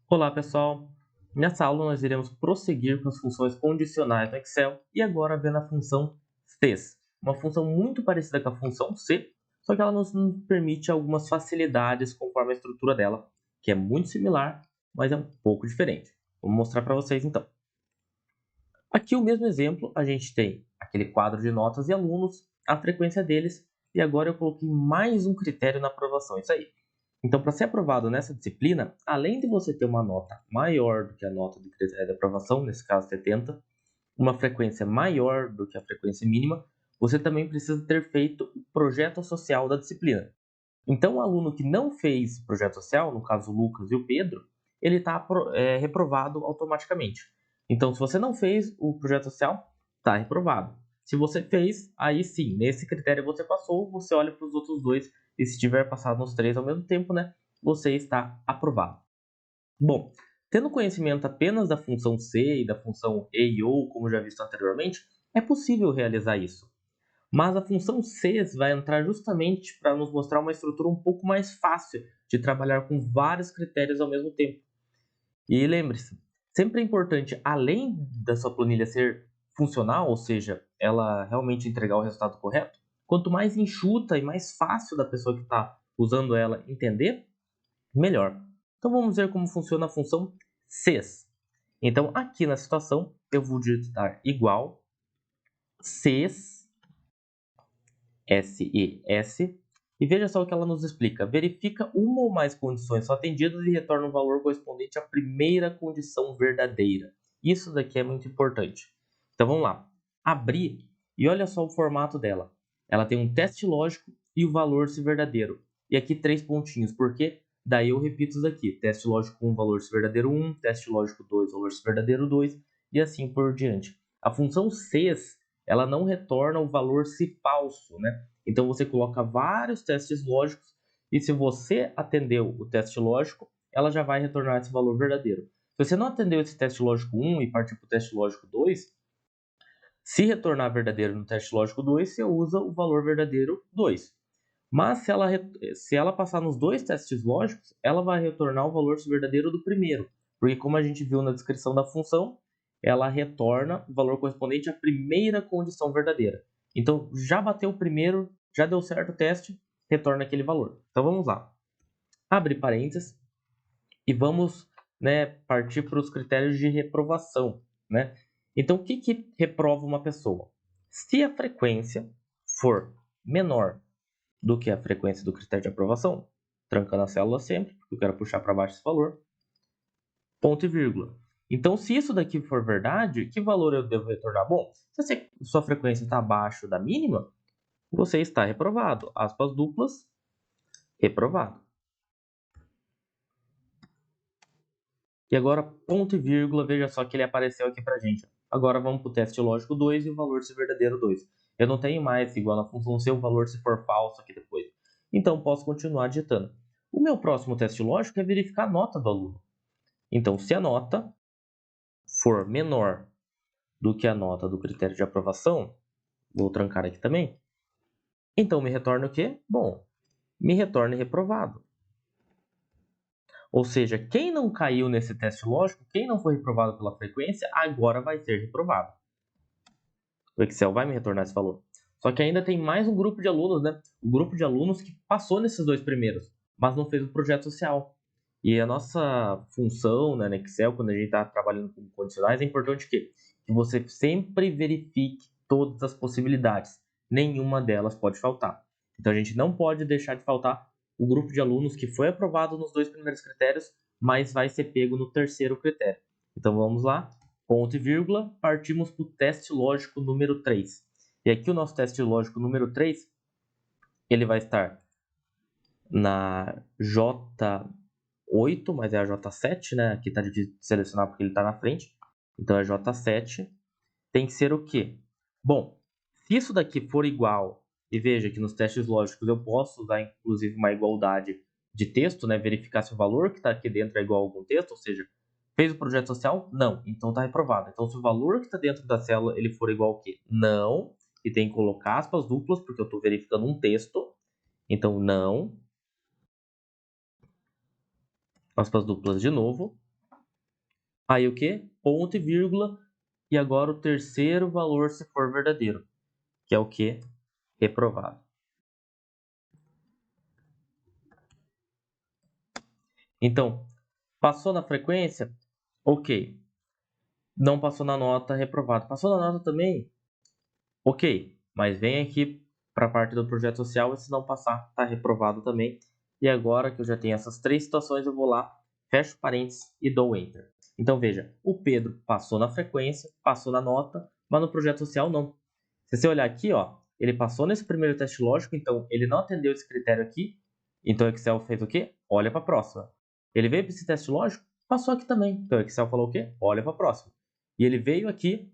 Olá, pessoal! Nessa aula nós iremos prosseguir com as funções condicionais no Excel e agora vendo a função CES, uma função muito parecida com a função C, só que ela nos permite algumas facilidades conforme a estrutura dela, que é muito similar, mas é um pouco diferente. Vou mostrar para vocês então. Aqui o mesmo exemplo, a gente tem aquele quadro de notas e alunos, a frequência deles, e agora eu coloquei mais um critério na aprovação, isso aí. Então, para ser aprovado nessa disciplina, além de você ter uma nota maior do que a nota do critério de aprovação, nesse caso 70, uma frequência maior do que a frequência mínima, você também precisa ter feito o projeto social da disciplina. Então, o aluno que não fez projeto social, no caso o Lucas e o Pedro, ele está reprovado automaticamente. Então, se você não fez o projeto social, está reprovado. Se você fez, aí sim, nesse critério você passou, você olha para os outros dois e se tiver passado nos três ao mesmo tempo, né, você está aprovado. Bom, tendo conhecimento apenas da função C e da função E e OU, como já visto anteriormente, é possível realizar isso. Mas a função CES vai entrar justamente para nos mostrar uma estrutura um pouco mais fácil de trabalhar com vários critérios ao mesmo tempo. E lembre-se, sempre é importante, além da sua planilha ser funcional, ou seja, ela realmente entregar o resultado correto, quanto mais enxuta e mais fácil da pessoa que está usando ela entender, melhor. Então vamos ver como funciona a função CES. Então aqui na situação eu vou digitar igual CES SES. E veja só o que ela nos explica. Verifica uma ou mais condições só atendidas e retorna o valor correspondente à primeira condição verdadeira. Isso daqui é muito importante. Então vamos lá. Abrir e olha só o formato dela. Ela tem um teste lógico e o valor se verdadeiro. E aqui 3 pontinhos. Por quê? Daí eu repito isso aqui. Teste lógico 1, valor se verdadeiro 1. Teste lógico 2, valor se verdadeiro 2. E assim por diante. A função CES, ela não retorna o valor se falso, né? Então você coloca vários testes lógicos e se você atendeu o teste lógico, ela já vai retornar esse valor verdadeiro. Se você não atendeu esse teste lógico 1 e partir para o teste lógico 2, se retornar verdadeiro no teste lógico 2, você usa o valor verdadeiro 2. Mas se ela passar nos dois testes lógicos, ela vai retornar o valor verdadeiro do primeiro. Porque como a gente viu na descrição da função, ela retorna o valor correspondente à primeira condição verdadeira. Então, já bateu o primeiro, já deu certo o teste, retorna aquele valor. Então, vamos lá. Abre parênteses e vamos, né, partir para os critérios de reprovação, né? Então, o que reprova uma pessoa? Se a frequência for menor do que a frequência do critério de aprovação, trancando a célula sempre, porque eu quero puxar para baixo esse valor, ponto e vírgula. Então, se isso daqui for verdade, que valor eu devo retornar? Bom, se a sua frequência está abaixo da mínima, você está reprovado. Aspas duplas, reprovado. E agora, ponto e vírgula, veja só que ele apareceu aqui para a gente. Agora vamos para o teste lógico 2 e o valor se verdadeiro 2. Eu não tenho mais igual na função C o valor se for falso aqui depois. Então, posso continuar digitando. O meu próximo teste lógico é verificar a nota do aluno. Então, se a nota for menor do que a nota do critério de aprovação, vou trancar aqui também, então me retorna o quê? Bom, me retorna reprovado. Ou seja, quem não caiu nesse teste lógico, quem não foi reprovado pela frequência, agora vai ser reprovado. O Excel vai me retornar esse valor. Só que ainda tem mais um grupo de alunos, né? O grupo de alunos que passou nesses dois primeiros, mas não fez o projeto social. E a nossa função, né, no Excel, quando a gente está trabalhando com condicionais, é importante que você sempre verifique todas as possibilidades. Nenhuma delas pode faltar. Então a gente não pode deixar de faltar o grupo de alunos que foi aprovado nos dois primeiros critérios, mas vai ser pego no terceiro critério. Então vamos lá, ponto e vírgula, partimos para o teste lógico número 3. E aqui o nosso teste lógico número 3, ele vai estar na J8, mas é a J7, né? Aqui está difícil de selecionar porque ele está na frente. Então é J7. Tem que ser o quê? Bom, se isso daqui for igual, e veja que nos testes lógicos eu posso usar inclusive uma igualdade de texto, né? Verificar se o valor que está aqui dentro é igual a algum texto, ou seja, fez o projeto social? Não. Então está reprovado. Então se o valor que está dentro da célula ele for igual ao quê? Não. E tem que colocar aspas duplas, porque eu estou verificando um texto. Então não. Aspas duplas de novo. Aí o que? Ponto e vírgula. E agora o terceiro valor se for verdadeiro, que é o que? Reprovado. Então, passou na frequência? Ok. Não passou na nota, reprovado. Passou na nota também? Ok. Mas vem aqui para a parte do projeto social e se não passar, está reprovado também. E agora que eu já tenho essas três situações, eu vou lá, fecho parênteses e dou Enter. Então veja, o Pedro passou na frequência, passou na nota, mas no projeto social não. Se você olhar aqui, ó, ele passou nesse primeiro teste lógico, então ele não atendeu esse critério aqui. Então o Excel fez o quê? Olha para a próxima. Ele veio para esse teste lógico, passou aqui também. Então o Excel falou o quê? Olha para a próxima. E ele veio aqui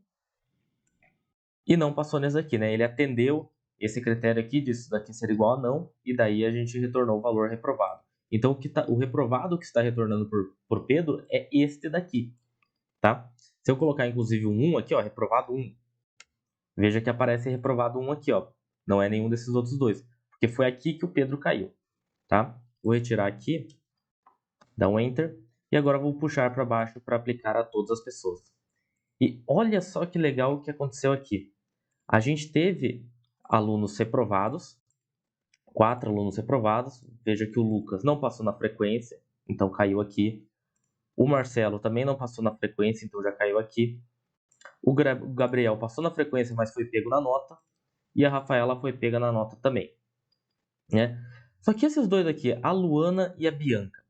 e não passou nesse aqui, né? Ele atendeu esse critério aqui, disso daqui ser igual a não, e daí a gente retornou o valor reprovado. Então o reprovado que está retornando por Pedro é este daqui, tá? Se eu colocar inclusive um 1 aqui, ó, reprovado 1, veja que aparece reprovado 1 aqui, ó. Não é nenhum desses outros dois, porque foi aqui que o Pedro caiu, tá? Vou retirar aqui, dar um Enter, e agora vou puxar para baixo para aplicar a todas as pessoas. E olha só que legal o que aconteceu aqui. A gente teve alunos reprovados, 4 alunos reprovados. Veja que o Lucas não passou na frequência, então caiu aqui. O Marcelo também não passou na frequência, então já caiu aqui. O Gabriel passou na frequência, mas foi pego na nota. E a Rafaela foi pega na nota também, né? Só que esses dois aqui, a Luana e a Bianca,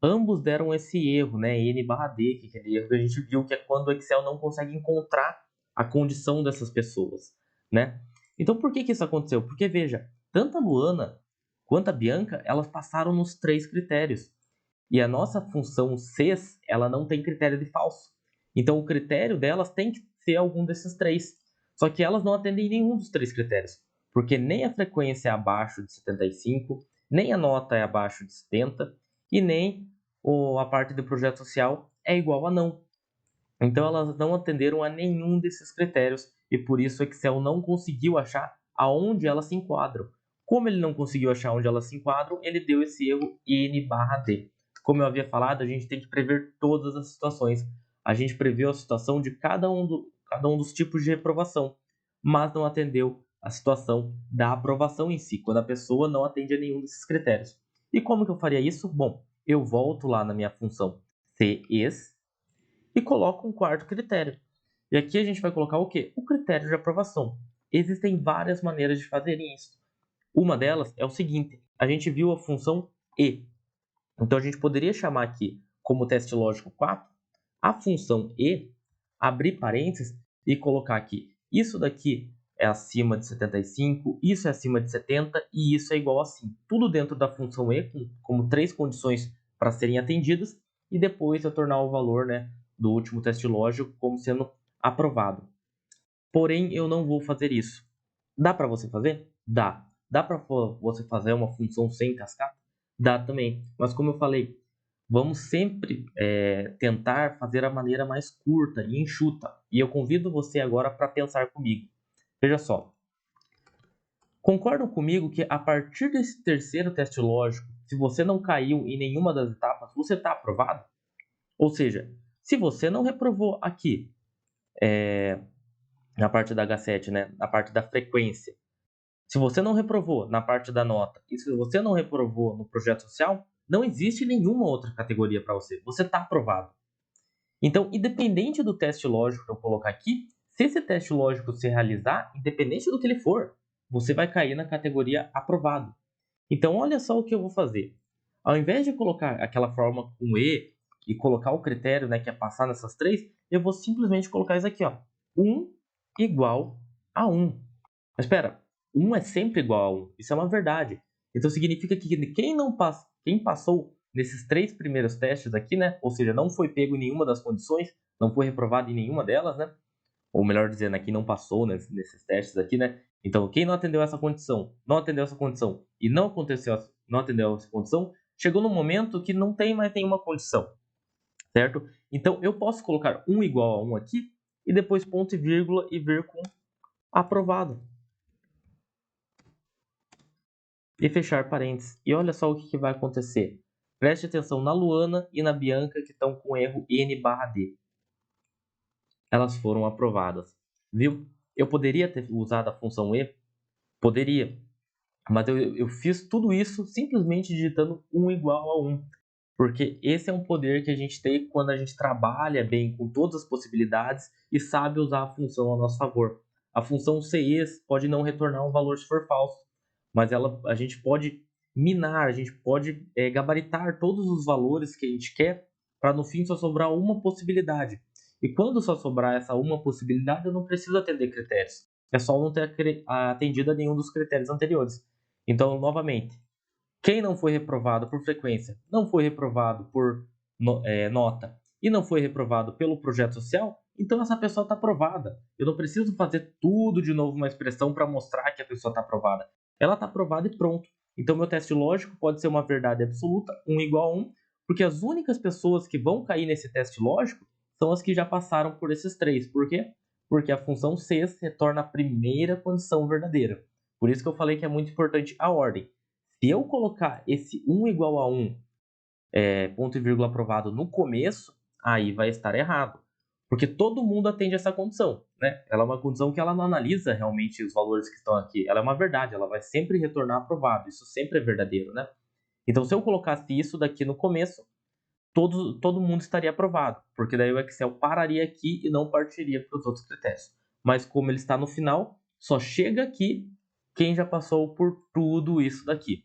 ambos deram esse erro, né? N/D, que é aquele erro que a gente viu, que é quando o Excel não consegue encontrar a condição dessas pessoas, né? Então, por que isso aconteceu? Porque, veja, tanto a Luana quanto a Bianca, elas passaram nos 3 critérios. E a nossa função CES, ela não tem critério de falso. Então, o critério delas tem que ser algum desses 3. Só que elas não atendem nenhum dos 3 critérios. Porque nem a frequência é abaixo de 75, nem a nota é abaixo de 70, e nem a parte do projeto social é igual a não. Então elas não atenderam a nenhum desses critérios e por isso o Excel não conseguiu achar aonde elas se enquadram. Como ele não conseguiu achar onde elas se enquadram, ele deu esse erro N/D. Como eu havia falado, a gente tem que prever todas as situações. A gente preveu a situação de cada um dos tipos de reprovação, mas não atendeu a situação da aprovação em si, quando a pessoa não atende a nenhum desses critérios. E como que eu faria isso? Bom, eu volto lá na minha função CES e coloco um quarto critério. E aqui a gente vai colocar o quê? O critério de aprovação. Existem várias maneiras de fazerem isso. Uma delas é o seguinte: a gente viu a função e. Então a gente poderia chamar aqui como teste lógico 4 a função e, abrir parênteses e colocar aqui isso daqui é acima de 75, isso é acima de 70 e isso é igual a 5. Tudo dentro da função e, como 3 condições para serem atendidas, e depois eu tornar o valor, né, do último teste lógico como sendo aprovado. Porém, eu não vou fazer isso. Dá para você fazer? Dá. Dá para você fazer uma função sem cascata? Dá também. Mas como eu falei, vamos sempre tentar fazer a maneira mais curta e enxuta. E eu convido você agora para pensar comigo. Veja só. Concordam comigo que a partir desse terceiro teste lógico, se você não caiu em nenhuma das etapas, você está aprovado? Ou seja, se você não reprovou aqui, na parte da H7, né, na parte da frequência, se você não reprovou na parte da nota e se você não reprovou no projeto social, não existe nenhuma outra categoria para você. Você está aprovado. Então, independente do teste lógico que eu colocar aqui, se esse teste lógico se realizar, independente do que ele for, você vai cair na categoria aprovado. Então, olha só o que eu vou fazer. Ao invés de colocar aquela forma com e colocar o critério, né, que é passar nessas 3, eu vou simplesmente colocar isso aqui, ó. 1 igual a 1. Mas espera, 1 é sempre igual a 1. Isso é uma verdade. Então significa que quem passou nesses 3 primeiros testes aqui, né? Ou seja, não foi pego em nenhuma das condições, não foi reprovado em nenhuma delas, né? Ou melhor dizendo, aqui não passou nesses testes aqui, né? Então, quem não atendeu essa condição, e não atendeu essa condição, chegou no momento que não tem mais nenhuma condição, certo? Então, eu posso colocar 1 igual a 1 aqui e depois ponto e vírgula e vir com aprovado. E fechar parênteses. E olha só o que vai acontecer. Preste atenção na Luana e na Bianca que estão com erro N/D. elas foram aprovadas. Viu? Eu poderia ter usado a função e? Poderia. Mas eu fiz tudo isso simplesmente digitando 1 igual a 1. Porque esse é um poder que a gente tem quando a gente trabalha bem com todas as possibilidades e sabe usar a função a nosso favor. A função CES pode não retornar um valor se for falso, mas a gente pode minar, a gente pode gabaritar todos os valores que a gente quer para no fim só sobrar uma possibilidade. E quando só sobrar essa uma possibilidade, eu não preciso atender critérios. É só não ter atendido a nenhum dos critérios anteriores. Então, novamente, quem não foi reprovado por frequência, não foi reprovado por nota e não foi reprovado pelo projeto social, então essa pessoa está aprovada. Eu não preciso fazer tudo de novo uma expressão para mostrar que a pessoa está aprovada. Ela está aprovada e pronto. Então meu teste lógico pode ser uma verdade absoluta, 1 igual a 1, porque as únicas pessoas que vão cair nesse teste lógico são as que já passaram por esses três. Por quê? Porque a função CES retorna a primeira condição verdadeira. Por isso que eu falei que é muito importante a ordem. Se eu colocar esse 1 igual a 1, ponto e vírgula aprovado no começo, aí vai estar errado. Porque todo mundo atende essa condição, né? Ela é uma condição que ela não analisa realmente os valores que estão aqui. Ela é uma verdade, ela vai sempre retornar aprovado. Isso sempre é verdadeiro, né? Então, se eu colocasse isso daqui no começo, todo mundo estaria aprovado. Porque daí o Excel pararia aqui e não partiria para os outros critérios. Mas como ele está no final, só chega aqui quem já passou por tudo isso daqui.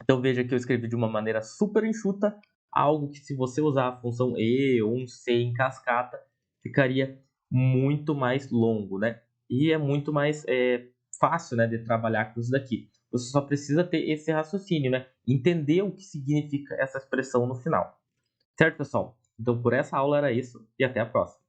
Então veja que eu escrevi de uma maneira super enxuta, algo que se você usar a função e ou um c em cascata, ficaria muito mais longo, né? E é muito mais fácil, né, de trabalhar com isso daqui. Você só precisa ter esse raciocínio, né? Entender o que significa essa expressão no final. Certo, pessoal? Então por essa aula era isso e até a próxima.